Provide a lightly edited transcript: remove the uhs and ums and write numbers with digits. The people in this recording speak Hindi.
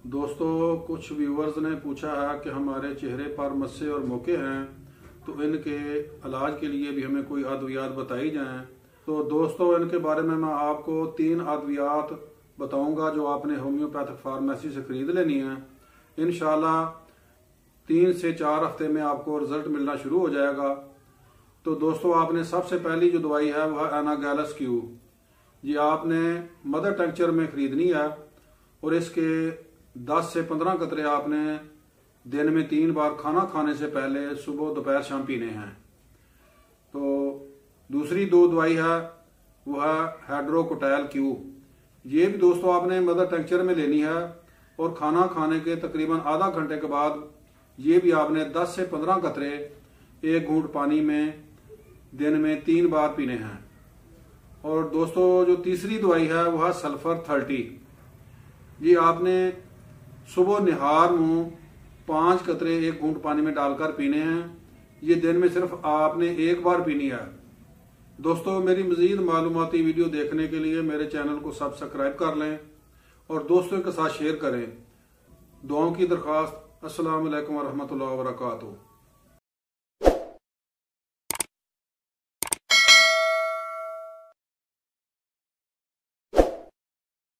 दोस्तों, कुछ व्यूवर्स ने पूछा है कि हमारे चेहरे पर मस्से और मोके हैं, तो इनके इलाज के लिए भी हमें कोई अद्वियात बताई जाएं। तो दोस्तों, इनके बारे में मैं आपको 3 अद्वियात बताऊंगा जो आपने होम्योपैथिक फार्मेसी से खरीद लेनी है। इंशाल्लाह 3 से 4 हफ्ते में आपको रिजल्ट मिलना शुरू हो जाएगा। तो दोस्तों, आपने सबसे पहली जो दवाई है वह एनागैलस क्यू, ये आपने मदर टेंचर में खरीदनी है और इसके 10 से 15 कतरे आपने दिन में 3 बार खाना खाने से पहले सुबह दोपहर शाम पीने हैं। तो दूसरी 2 दवाई है वह हाइड्रोकोटाइल क्यू, ये भी दोस्तों आपने मदर टेंचर में लेनी है और खाना खाने के तकरीबन आधा घंटे के बाद ये भी आपने 10 से 15 कतरे 1 घूंट पानी में दिन में 3 बार पीने हैं। और दोस्तों, जो तीसरी दवाई है वह सल्फर 30, ये आपने सुबह निहार मुंह 5 कतरे 1 घूंट पानी में डालकर पीने हैं। ये दिन में सिर्फ आपने 1 बार पीनी है। दोस्तों, मेरी मजीद मालूमाती वीडियो देखने के लिए मेरे चैनल को सब्सक्राइब कर लें और दोस्तों के साथ शेयर करें। दुआओं की दरख्वास्त। अस्सलाम वालेकुम व रहमतुल्लाहि व बरकातुहू।